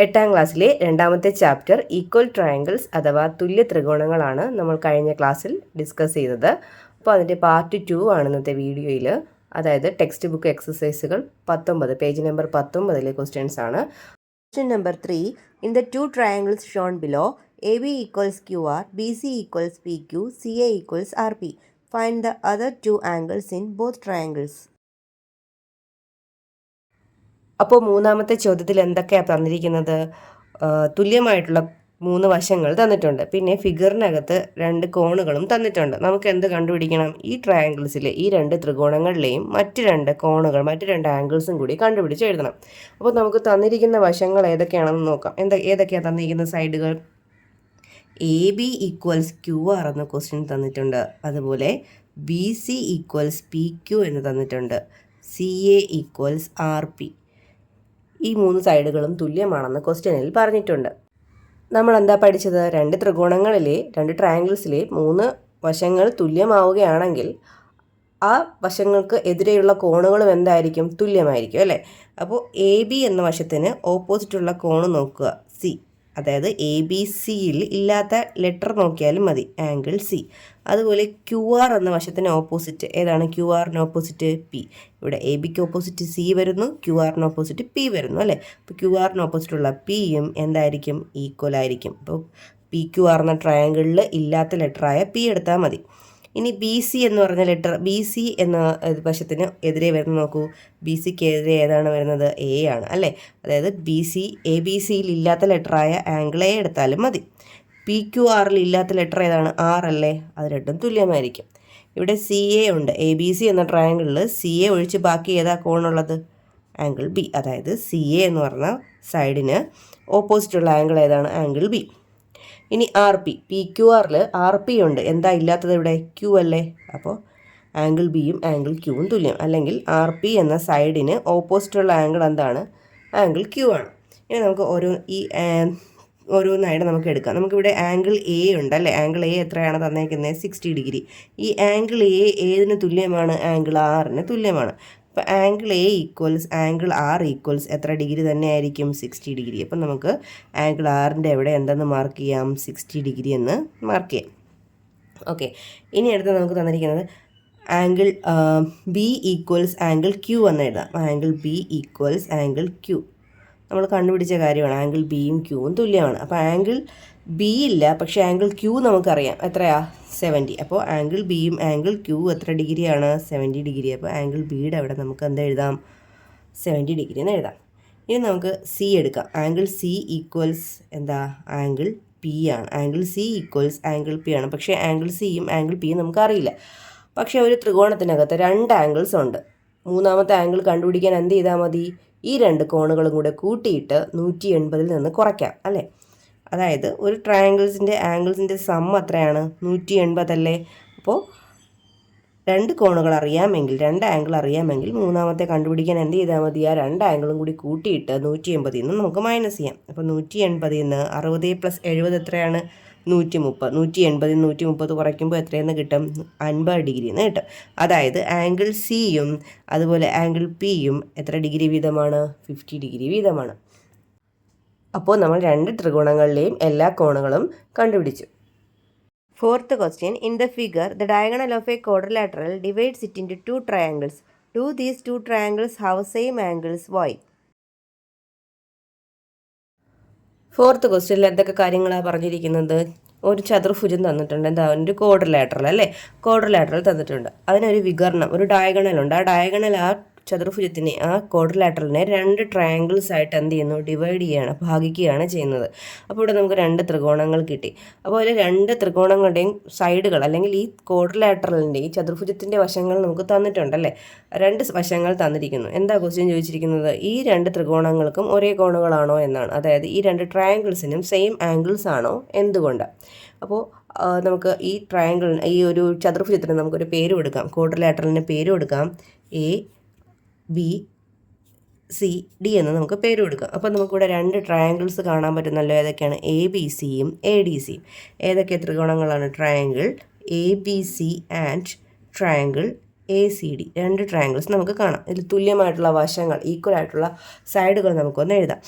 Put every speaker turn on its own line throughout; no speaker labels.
8ാം ക്ലാസ്സിലെ രണ്ടാമത്തെ chapter equal triangles അഥവാ തുല്യ ത്രികോണങ്ങളാണ് നമ്മൾ കഴിഞ്ഞ ക്ലാസ്സിൽ ഡിസ്കസ് ചെയ്തത്. അപ്പോൾ അതിൻ്റെ പാർട്ട് 2 ആണ് ഇന്നത്തെ വീഡിയോയിൽ. അതായത് ടെക്സ്റ്റ് ബുക്ക് എക്സസൈസുകൾ 19 പേജ് നമ്പർ 19 ക്വസ്റ്റ്യൻസ് ആണ്. Question number 3, in the 2 triangles shown below, AB equals QR, BC equals PQ, CA equals RP. Find the other 2 angles in both triangles. അപ്പോൾ മൂന്നാമത്തെ ചോദ്യത്തിൽ എന്തൊക്കെയാണ് തന്നിരിക്കുന്നത്? തുല്യമായിട്ടുള്ള 3 വശങ്ങൾ തന്നിട്ടുണ്ട്. പിന്നെ ഫിഗറിനകത്ത് 2 കോണുകളും തന്നിട്ടുണ്ട്. നമുക്ക് എന്ത് കണ്ടുപിടിക്കണം? ഈ ട്രയാങ്കിൾസിലെ ഈ 2 ത്രികോണങ്ങളിലെയും മറ്റ് 2 കോണുകൾ, മറ്റ് 2 ആംഗിൾസും കൂടി കണ്ടുപിടിച്ച് എഴുതണം. അപ്പോൾ നമുക്ക് തന്നിരിക്കുന്ന വശങ്ങൾ ഏതൊക്കെയാണെന്ന് നോക്കാം. ഏതൊക്കെയാണ് തന്നിരിക്കുന്ന സൈഡുകൾ? AB ഈക്വൽസ് QR എന്ന ക്വസ്റ്റ്യൻ തന്നിട്ടുണ്ട്. അതുപോലെ BC ഈക്വൽസ് PQ എന്ന് തന്നിട്ടുണ്ട്. CA equals RP. ഈ 3 സൈഡുകളും തുല്യമാണെന്ന് ക്വസ്റ്റ്യനിൽ പറഞ്ഞിട്ടുണ്ട്. നമ്മൾ എന്താ പഠിച്ചത്? 2 ത്രികോണങ്ങളിലെ 2 ട്രയാങ്കിൾസിലെ 3 വശങ്ങൾ തുല്യമാവുകയാണെങ്കിൽ ആ വശങ്ങൾക്ക് എതിരെയുള്ള കോണുകളും എന്തായിരിക്കും? തുല്യമായിരിക്കും അല്ലേ? അപ്പോൾ AB എന്ന വശത്തിന് ഓപ്പോസിറ്റുള്ള കോണ് നോക്കുക, C. അതായത് ABC-യിൽ ഇല്ലാത്ത ലെറ്റർ നോക്കിയാലും മതി, ആംഗിൾ C. അതുപോലെ QR എന്ന വശത്തിന് ഓപ്പോസിറ്റ് ഏതാണ്? QR-ന് ഓപ്പോസിറ്റ് P. ഇവിടെ AB-ക്ക് ഓപ്പോസിറ്റ് C വരുന്നു, QR-ന് ഓപ്പോസിറ്റ് P വരുന്നു അല്ലേ? അപ്പോൾ QR-ന് ഓപ്പോസിറ്റുള്ള P-യും എന്തായിരിക്കും? ഈക്വൽ ആയിരിക്കും. അപ്പോൾ PQR എന്ന ട്രയാങ്കിളിൽ ഇല്ലാത്ത ലെറ്ററായ P എടുത്താൽ മതി. ഇനി BC എന്ന് പറഞ്ഞ ലെറ്റർ, BC എന്ന വശത്തിന് എതിരെ വരുന്ന നോക്കൂ. BCക്ക് എതിരെ ഏതാണ് വരുന്നത്? A ആണ് അല്ലേ? അതായത് ABC-യിൽ ഇല്ലാത്ത ലെറ്ററായ ആംഗിൾ A എടുത്താലും മതി. PQR-ൽ ഇല്ലാത്ത ലെറ്റർ ഏതാണ്? R അല്ലേ? അത് രണ്ടും തുല്യമായിരിക്കും. ഇവിടെ CA ഉണ്ട്. ABC എന്ന ട്രയാങ്കിളിൽ CA ഒഴിച്ച് ബാക്കി ഏതാ കോണുള്ളത്? Angle B. അതായത് CA എന്ന് പറഞ്ഞ സൈഡിന് ഓപ്പോസിറ്റുള്ള ആംഗിൾ ഏതാണ്? Angle B. ഇനി RP, PQR-ൽ RP ഉണ്ട്. എന്താ ഇല്ലാത്തത് ഇവിടെ? Q അല്ലേ? അപ്പോൾ ആംഗിൾ Bയും ആംഗിൾ Qവും തുല്യം. അല്ലെങ്കിൽ RP എന്ന സൈഡിന് ഓപ്പോസിറ്റുള്ള ആംഗിൾ എന്താണ്? ആംഗിൾ Q ആണ്. ഇനി നമുക്ക് ഓരോന്നായിട്ട് നമുക്ക് എടുക്കാം. നമുക്കിവിടെ ആംഗിൾ A ഉണ്ട് അല്ലേ? ആംഗിൾ A എത്രയാണ് തന്നേക്കുന്നത്? 60 ഡിഗ്രി. ഈ ആംഗിൾ A ഏതിന് തുല്യമാണ്? ആംഗിൾ Rന് തുല്യമാണ്. അപ്പോൾ angle A equals angle R equals എത്ര ഡിഗ്രി തന്നെ ആയിരിക്കും? 60 ഡിഗ്രി. അപ്പം നമുക്ക് ആംഗിൾ Rൻ്റെ എവിടെ എന്തെന്ന് മാർക്ക് ചെയ്യാം? 60 ഡിഗ്രി എന്ന് മാർക്ക് ചെയ്യാം. ഓക്കെ, ഇനി അടുത്ത് നമുക്ക് തന്നിരിക്കുന്നത് angle B equals angle Q എന്ന് എഴുതാം. Angle B equals angle Q നമ്മൾ കണ്ടുപിടിച്ച കാര്യമാണ്. ആംഗിൾ Bയും Qവും തുല്യമാണ്. അപ്പോൾ ആംഗിൾ B ഇല്ല, പക്ഷേ ആംഗിൾ Q നമുക്കറിയാം. എത്രയാ? 70. അപ്പോൾ ആംഗിൾ Bയും ആംഗിൾ Q എത്ര ഡിഗ്രിയാണ്? 70 ഡിഗ്രി. അപ്പോൾ ആംഗിൾ Bയുടെ അവിടെ നമുക്ക് എന്താ എഴുതാം? 70 ഡിഗ്രി എന്ന് എഴുതാം. ഇനി നമുക്ക് C എടുക്കാം. ആംഗിൾ C ഈക്വൽസ് എന്താ? ആംഗിൾ P ആണ്. Angle C equals angle P ആണ്. പക്ഷേ ആംഗിൾ Cയും ആംഗിൾ Pയും നമുക്കറിയില്ല. പക്ഷേ ഒരു ത്രികോണത്തിനകത്ത് 2 ആംഗിൾസ് ഉണ്ട്. മൂന്നാമത്തെ ആംഗിൾ കണ്ടുപിടിക്കാൻ എന്ത് ചെയ്താൽ മതി? ഈ 2 കോണുകളും കൂടെ കൂട്ടിയിട്ട് 180-ൽ നിന്ന് കുറയ്ക്കാം അല്ലേ? അതായത് ഒരു ട്രയാങ്കിൾസിൻ്റെ ആംഗിൾസിൻ്റെ സം എത്രയാണ്? 180 അല്ലേ? അപ്പോൾ 2 കോണുകൾ അറിയാമെങ്കിൽ, 2 ആംഗിൾ അറിയാമെങ്കിൽ മൂന്നാമത്തെ കണ്ടുപിടിക്കാൻ എന്ത് ചെയ്താൽ മതി? ആ 2 ആംഗിളും കൂടി കൂട്ടിയിട്ട് 180-ൽ നിന്ന് നമുക്ക് മൈനസ് ചെയ്യാം. അപ്പോൾ 180-ൽ നിന്ന് 60 + 70 എത്രയാണ്? 130. 180-ൽ 130 കുറയ്ക്കുമ്പോൾ എത്രയെന്ന് കിട്ടും? 50 ഡിഗ്രി എന്ന് കിട്ടും. അതായത് ആംഗിൾ Cയും അതുപോലെ ആംഗിൾ Pയും എത്ര ഡിഗ്രി വീതമാണ്? 50 ഡിഗ്രി വീതമാണ്. അപ്പോൾ നമ്മൾ 2 ത്രികോണങ്ങളിലെയും എല്ലാ കോണുകളും കണ്ടുപിടിച്ചു. 4th question, in the figure, the diagonal of a quadrilateral divides it into 2 triangles. Do these 2 triangles have same angles? Why? 4th ക്വസ്റ്റ്യനിൽ എന്തൊക്കെ കാര്യങ്ങളാണ് പറഞ്ഞിരിക്കുന്നത്? ഒരു ചതുർഭുജം തന്നിട്ടുണ്ട്. എന്താ? ഒരു ക്വാഡ്രിലാറ്ററൽ അല്ലേ? ക്വാഡ്രിലാറ്ററൽ തന്നിട്ടുണ്ട്. അതിനൊരു വികർണം, ഒരു ഡയഗണൽ ഉണ്ട്. ആ ഡയഗണൽ ആ ചതുർഭുജത്തിനെ, ആ ക്വാഡ്രിലാറ്ററലിനെ 2 ട്രയാങ്കിൾസ് ആയിട്ട് എന്ത് ചെയ്യുന്നു? ഡിവൈഡ് ചെയ്യുകയാണ്, ഭാഗിക്കുകയാണ് ചെയ്യുന്നത്. അപ്പോൾ ഇവിടെ നമുക്ക് 2 ത്രികോണങ്ങൾ കിട്ടി. അപ്പോൾ അതിൽ 2 ത്രികോണങ്ങളുടെയും സൈഡുകൾ അല്ലെങ്കിൽ ഈ ക്വാഡ്രിലാറ്ററലിൻ്റെ, ഈ ചതുർഭുജത്തിൻ്റെ വശങ്ങൾ നമുക്ക് തന്നിട്ടുണ്ടല്ലേ? 2 വശങ്ങൾ തന്നിരിക്കുന്നു. എന്താ ക്വസ്റ്റ്യൻ ചോദിച്ചിരിക്കുന്നത്? ഈ 2 ത്രികോണങ്ങൾക്കും ഒരേ കോണുകളാണോ എന്നാണ്. അതായത് ഈ 2 ട്രയാങ്കിൾസിനും സെയിം ആംഗിൾസ് ആണോ? എന്തുകൊണ്ട്? അപ്പോൾ നമുക്ക് ഈ ട്രയാങ്കിളിന്, ഈ ഒരു ചതുർഭുജത്തിന് നമുക്കൊരു പേര് കൊടുക്കാം. ക്വാഡ്രിലാറ്ററലിന് പേര് കൊടുക്കാം. ABCD എന്ന് നമുക്ക് പേര് കൊടുക്കാം. അപ്പോൾ നമുക്കിവിടെ 2 ട്രയാങ്കിൾസ് കാണാൻ പറ്റുന്നല്ലോ. ഏതൊക്കെയാണ്? ABCയും ADCയും. ഏതൊക്കെ ത്രികോണങ്ങളാണ്? Triangle ABC and triangle ACD. 2 triangles നമുക്ക് കാണാം. ഇതിൽ തുല്യമായിട്ടുള്ള വശങ്ങൾ, ഈക്വൽ ആയിട്ടുള്ള സൈഡുകൾ നമുക്കൊന്ന് എഴുതാം.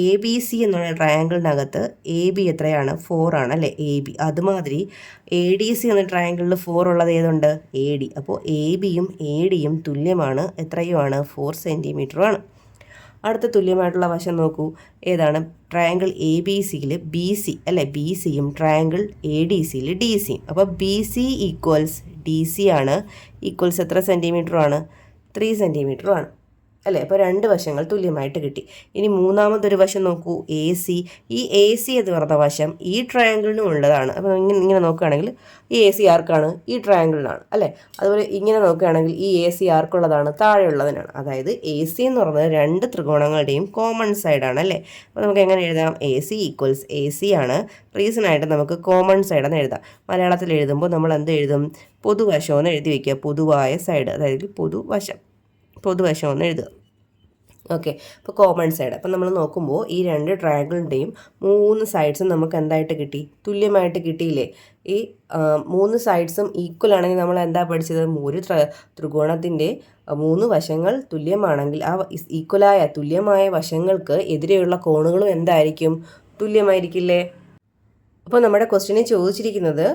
എ ബി സി എന്നുള്ള ട്രയാങ്കിളിനകത്ത് എ ബി എത്രയാണ് 4 ആണ് അല്ലേ, എ ബി. അതുമാതിരി എ ഡി സി എന്ന ട്രയാങ്കിളിൽ 4 ഉള്ളത് ഏതുണ്ട്, എ ഡി. അപ്പോൾ എ ബിയും എ ഡിയും തുല്യമാണ്, എത്രയുമാണ്, 4 സെൻറ്റിമീറ്ററുമാണ്. അടുത്ത തുല്യമായിട്ടുള്ള വശം നോക്കൂ, ഏതാണ്, ട്രയാങ്കിൾ എ ബി സിയിൽ ബി സി അല്ലേ, ബി സിയും ട്രയാങ്കിൾ എ ഡി സിയിൽ ഡി സിയും. അപ്പോൾ B C equals D C ആണ്, ഈക്വൽസ് എത്ര സെൻറ്റിമീറ്ററുമാണ്, 3 സെൻറ്റിമീറ്ററുമാണ് അല്ലേ. അപ്പോൾ 2 വശങ്ങൾ തുല്യമായിട്ട് കിട്ടി. ഇനി മൂന്നാമതൊരു വശം നോക്കൂ, എ സി. ഈ എ സി എന്ന് പറഞ്ഞ വശം ഈ ട്രയാങ്കിളിനും ഉള്ളതാണ്. അപ്പോൾ ഇങ്ങനെ നോക്കുകയാണെങ്കിൽ ഈ എ സി ആർക്കാണ്, ഈ ട്രയാങ്കിളിനാണ് അല്ലേ. അതുപോലെ ഇങ്ങനെ നോക്കുകയാണെങ്കിൽ ഈ എ സി ആർക്കുള്ളതാണ്, താഴെയുള്ളതിനാണ്. അതായത് എ സി എന്ന് പറയുന്നത് 2 ത്രികോണങ്ങളുടെയും കോമൺ സൈഡാണ് അല്ലേ. അപ്പോൾ നമുക്ക് എങ്ങനെ എഴുതാം, A C equals A C ആണ്, റീസണായിട്ട് നമുക്ക് കോമൺ സൈഡെന്ന് എഴുതാം. മലയാളത്തിൽ എഴുതുമ്പോൾ നമ്മൾ എന്ത് എഴുതും, പൊതുവശമെന്ന് എഴുതി വയ്ക്കുക, പൊതുവായ സൈഡ്, അതായത് പൊതുവശമെന്ന് എഴുതുക. ഓക്കെ, അപ്പോൾ കോമൺ സൈഡ്. അപ്പോൾ നമ്മൾ നോക്കുമ്പോൾ ഈ 2 ട്രയാങ്കിളിൻ്റെയും 3 സൈഡ്സും നമുക്ക് എന്തായിട്ട് കിട്ടി, തുല്യമായിട്ട് കിട്ടിയില്ലേ. ഈ 3 സൈഡ്സും ഈക്വൽ ആണെങ്കിൽ നമ്മൾ എന്താ പഠിച്ചത്, ഒരു ത്രികോണത്തിൻ്റെ 3 വശങ്ങൾ തുല്യമാണെങ്കിൽ ആ ഈക്വലായ തുല്യമായ വശങ്ങൾക്ക് എതിരെയുള്ള കോണുകളും എന്തായിരിക്കും, തുല്യമായിരിക്കില്ലേ. അപ്പോൾ നമ്മുടെ ക്വസ്റ്റ്യനിൽ ചോദിച്ചിരിക്കുന്നത്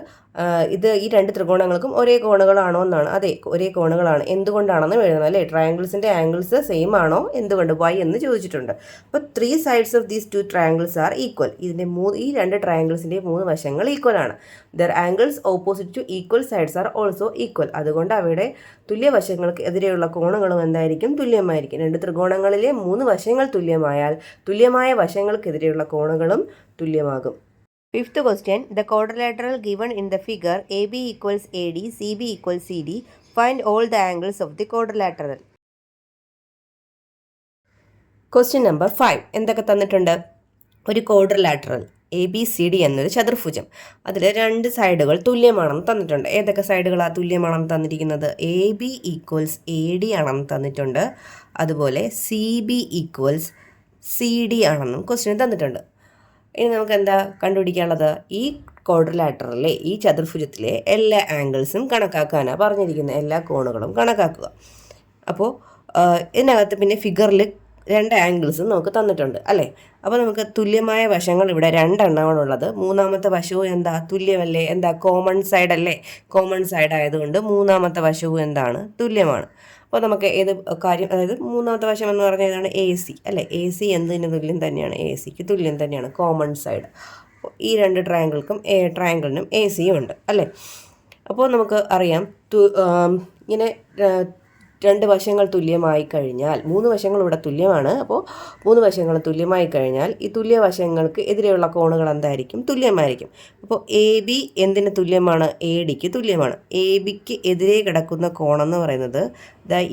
ഇത് ഈ 2 ത്രികോണങ്ങൾക്കും ഒരേ കോണുകളാണോ എന്നാണ്. അതെ, ഒരേ കോണുകളാണ്. എന്തുകൊണ്ടാണെന്ന് എഴുതണം അല്ലേ. ട്രയാങ്കിൾസിൻ്റെ ആംഗിൾസ് സെയിം ആണോ, എന്തുകൊണ്ട്, വൈ എന്ന് ചോദിച്ചിട്ടുണ്ട്. അപ്പോൾ 3 sides of these 2 triangles are equal. ഈ 2 ട്രയാങ്കിൾസിൻ്റെ 3 വശങ്ങൾ ഈക്വൽ ആണ്. There angles opposite two equal sides are also equal. അതുകൊണ്ട് അവയുടെ തുല്യവശങ്ങൾക്ക് എതിരെയുള്ള കോണുകളും എന്തായിരിക്കും, തുല്യമായിരിക്കും. 2 ത്രികോണങ്ങളിലെ 3 വശങ്ങൾ തുല്യമായാൽ തുല്യമായ വശങ്ങൾക്കെതിരെയുള്ള കോണുകളും തുല്യമാകും. Fifth question, the quadrilateral given in the figure AB equals AD, CB equals CD. Find all the angles of the quadrilateral. Question number 5. എന്തൊക്കെ തന്നിട്ടുണ്ട്, ഒരു ക്വാഡ്രിലാറ്ററൽ ABCD എന്നൊരു ചതുർഭുജം, അതിൽ 2 സൈഡുകൾ തുല്യമാണെന്ന് തന്നിട്ടുണ്ട്. ഏതൊക്കെ സൈഡുകളാണ് തുല്യമാണെന്ന് തന്നിരിക്കുന്നത്, AB ഈക്വൽസ് AD ആണെന്ന് തന്നിട്ടുണ്ട്. അതുപോലെ CB ഈക്വൽസ് CD ആണെന്നും ക്വസ്റ്റ്യൻ തന്നിട്ടുണ്ട്. ഇനി നമുക്ക് എന്താ കണ്ടുപിടിക്കാനുള്ളത്, ഈ ക്വാഡ്രിലാറ്ററലിലെ ഈ ചതുർഭുജത്തിലെ എല്ലാ ആംഗിൾസും കണക്കാക്കാനാണ് പറഞ്ഞിരിക്കുന്നത്, എല്ലാ കോണുകളും കണക്കാക്കുക. അപ്പോൾ ഇതിനകത്ത് പിന്നെ ഫിഗറിൽ 2 ആംഗിൾസും നമുക്ക് തന്നിട്ടുണ്ട് അല്ലേ. അപ്പോൾ നമുക്ക് തുല്യമായ വശങ്ങൾ ഇവിടെ 2 എണ്ണമാണുള്ളത്. മൂന്നാമത്തെ വശവും എന്താ, തുല്യമല്ലേ, എന്താ, കോമൺ സൈഡ് അല്ലേ. കോമൺ സൈഡ് ആയതുകൊണ്ട് മൂന്നാമത്തെ വശവും എന്താണ്, തുല്യമാണ്. അപ്പോൾ നമുക്ക് ഏത് കാര്യം, അതായത് മൂന്നാമത്തെ വശം എന്ന് പറഞ്ഞാൽ ഏതാണ്, എ സി അല്ലേ. എ സി എന്തിന് തുല്യം തന്നെയാണ്, എ സിക്ക് തുല്യം തന്നെയാണ്, കോമൺ സൈഡ്. അപ്പോൾ ഈ 2 ട്രയാങ്കിളിനും എ സിയും ഉണ്ട് അല്ലേ. അപ്പോൾ നമുക്ക് അറിയാം ഇങ്ങനെ 2 വശങ്ങൾ തുല്യമായി കഴിഞ്ഞാൽ, 3 വശങ്ങൾ ഇവിടെ തുല്യമാണ്. അപ്പോൾ 3 വശങ്ങൾ തുല്യമായി കഴിഞ്ഞാൽ ഈ തുല്യ വശങ്ങൾക്ക് എതിരെയുള്ള കോണുകൾ എന്തായിരിക്കും, തുല്യമായിരിക്കും. അപ്പോൾ എ ബി എന്തിന് തുല്യമാണ്, എ ഡിക്ക് തുല്യമാണ്. എ ബിക്ക് എതിരെ കിടക്കുന്ന കോണെന്ന് പറയുന്നത്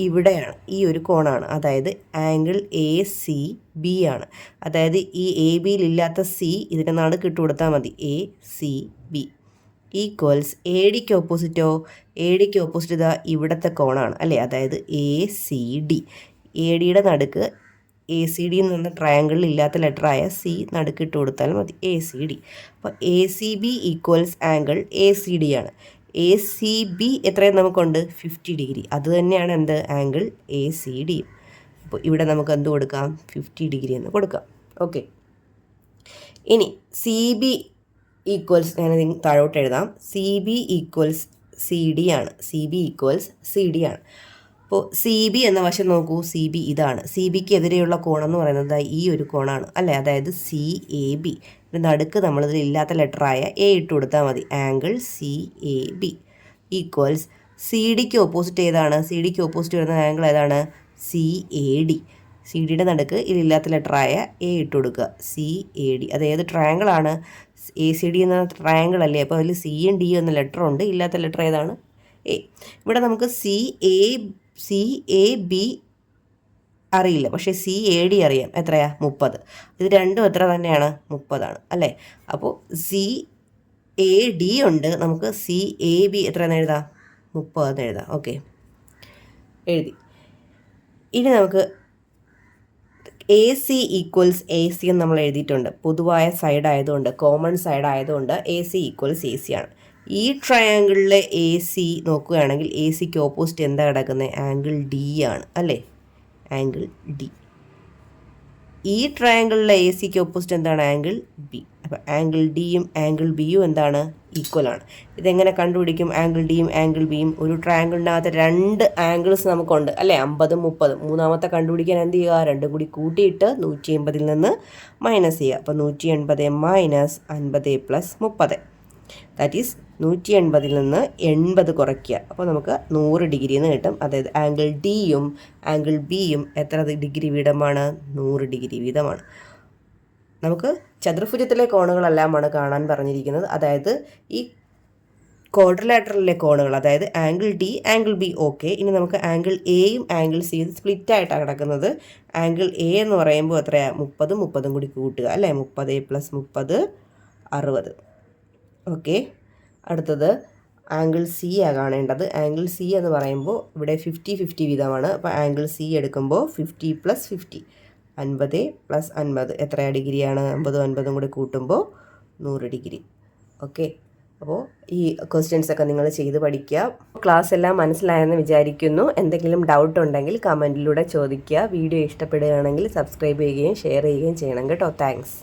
ഇവിടെയാണ്, ഈ ഒരു കോണാണ്. അതായത് ആംഗിൾ എ സി ബി ആണ്. അതായത് ഈ എ ബിയിലില്ലാത്ത സി ഇതിൻ്റെ നടുക്ക് ഇട്ട് കൊടുത്താൽ മതി, A C B equals A ഡിക്ക് ഓപ്പോസിറ്റോ, എ ഡിക്ക് ഓപ്പോസിറ്റ് ഇതാ ഇവിടുത്തെ കോണാണ് അല്ലേ. അതായത് എ സി ഡി, എ ഡിയുടെ നടുക്ക് എ സി ഡി എന്ന് പറഞ്ഞ ട്രയാങ്കിളിൽ ഇല്ലാത്ത ലെറ്ററായ സി നടുക്ക് ഇട്ട് കൊടുത്താൽ മതി, എ സി ഡി. അപ്പോൾ A C B equals angle A C D ആണ്. എ സി ബി എത്രയും നമുക്കുണ്ട്, 50 ഡിഗ്രി. അത് തന്നെയാണ് എന്ത്, ആംഗിൾ എ സി ഡി. അപ്പോൾ ഇവിടെ നമുക്ക് എന്ത് കൊടുക്കാം, 50 ഡിഗ്രി എന്ന് കൊടുക്കാം. ഓക്കെ, ഇനി സി ബി ഈക്വൽസ്, ഞാനത് താഴോട്ട് എഴുതാം, C B equals C D ആണ്. C B equals C D ആണ്. അപ്പോൾ സി ബി എന്ന വശം നോക്കൂ, സി ബി ഇതാണ്. സി ബിക്ക് എതിരെയുള്ള കോണമെന്ന് പറയുന്നത് ഈ ഒരു കോണാണ് അല്ലേ. അതായത് സി എ ബി, നടുക്ക് നമ്മളിതിൽ ഇല്ലാത്ത ലെറ്ററായ എ ഇട്ട് കൊടുത്താൽ മതി, angle C A B equals C ഡിക്ക് ഓപ്പോസിറ്റ് ഏതാണ്, സി ഡിക്ക് ഓപ്പോസിറ്റ് വരുന്ന ആംഗിൾ ഏതാണ്, സി എ ഡി. സി ഡിയുടെ നടുക്ക് ഇതിലില്ലാത്ത ലെറ്ററായ എ ഇട്ട് കൊടുക്കുക, സി എ ഡി. അത് ഏത് ട്രയാങ്കിളാണ്, എ സി ഡി എന്ന ട്രയാങ്കിൾ അല്ലേ. അപ്പോൾ അതിൽ സിയും ഡിയും എന്ന ലെറ്റർ ഉണ്ട്, ഇല്ലാത്ത ലെറ്റർ ഏതാണ്, എ. ഇവിടെ നമുക്ക് സി എ ബി അറിയില്ല, പക്ഷേ സി എ ഡി അറിയാം. എത്രയാ, 30. ഇത് രണ്ടും എത്ര തന്നെയാണ്, 30 ആണ് അല്ലേ. അപ്പോൾ സി എ ഡി ഉണ്ട്, നമുക്ക് സി എ ബി എത്രയെന്ന് എഴുതാം, 30 എന്ന് എഴുതാം. ഓക്കെ, എഴുതി. ഇനി നമുക്ക് A C equals A C എന്ന് നമ്മൾ എഴുതിയിട്ടുണ്ട്. പൊതുവായ സൈഡ് ആയതുകൊണ്ട്, കോമൺ സൈഡ് ആയതുകൊണ്ട് A C equals A C ആണ്. ഈ ട്രയാങ്കിളിലെ എ സി നോക്കുകയാണെങ്കിൽ എ സിക്ക് ഓപ്പോസിറ്റ് എന്താ കിടക്കുന്നത്, ആംഗിൾ ഡി ആണ് അല്ലേ, ആംഗിൾ ഡി. ഈ ട്രയാങ്കിളിലെ എ സിക്ക് ഓപ്പോസിറ്റ് എന്താണ്? Angle B. അപ്പോൾ ആംഗിൾ ഡിയും ആംഗിൾ ബിയും എന്താണ്? ഈക്വലാണ്. ഇതെങ്ങനെ കണ്ടുപിടിക്കും? ആംഗിൾ ഡിയും ആംഗിൾ ബിയും ഒരു ട്രയാങ്കിളിനകത്ത് 2 ആംഗിൾസ് നമുക്കുണ്ട് അല്ലേ, 50 30. മൂന്നാമത്തെ കണ്ടുപിടിക്കാൻ എന്ത് ചെയ്യുക? രണ്ടും കൂടി കൂട്ടിയിട്ട് 180 നിന്ന് മൈനസ് ചെയ്യുക. അപ്പോൾ 180 മൈനസ് 50 പ്ലസ് 30, ദാറ്റ് ഈസ് 180 നിന്ന് 80 കുറയ്ക്കുക. അപ്പോൾ നമുക്ക് 100 ഡിഗ്രി എന്ന് കിട്ടും. അതായത് ആംഗിൾ ഡിയും ആംഗിൾ ബിയും എത്ര ഡിഗ്രി വീതമാണ്? 100 ഡിഗ്രി വീതമാണ്. നമുക്ക് ചതുർഭുജത്തിലെ കോണുകളെല്ലാമാണ് കാണാൻ പറഞ്ഞിരിക്കുന്നത്. അതായത് ഈ ക്വാഡ്രിലാറ്ററലിലെ കോണുകൾ, അതായത് angle D angle B okay. ഇനി നമുക്ക് ആംഗിൾ എയും ആംഗിൾ സിയും സ്പ്ലിറ്റായിട്ടാണ് കിടക്കുന്നത്. ആംഗിൾ എ എന്ന് പറയുമ്പോൾ എത്രയാണ്? 30 30 കൂടി കൂട്ടുക അല്ലേ, 30 പ്ലസ് 30 60. ഓക്കെ. അടുത്തത് ആംഗിൾ സി ആണ് കാണേണ്ടത്. ആംഗിൾ സി എന്ന് പറയുമ്പോൾ ഇവിടെ 50-50 വീതമാണ്. അപ്പോൾ ആംഗിൾ സി എടുക്കുമ്പോൾ 50 പ്ലസ് 50 50 പ്ലസ് 50 എത്രയാണ് ഡിഗ്രിയാണ്? 50 50 കൂടി കൂട്ടുമ്പോൾ 100 ഡിഗ്രി. ഓക്കെ. അപ്പോൾ ഈ ക്വസ്റ്റ്യൻസൊക്കെ നിങ്ങൾ ചെയ്ത് പഠിക്കുക. ക്ലാസ് എല്ലാം മനസ്സിലായെന്ന് വിചാരിക്കുന്നു. എന്തെങ്കിലും ഡൗട്ട് ഉണ്ടെങ്കിൽ കമൻറ്റിലൂടെ ചോദിക്കുക. വീഡിയോ ഇഷ്ടപ്പെടുകയാണെങ്കിൽ സബ്സ്ക്രൈബ് ചെയ്യുകയും ഷെയർ ചെയ്യുകയും ചെയ്യണം കേട്ടോ. താങ്ക്സ്.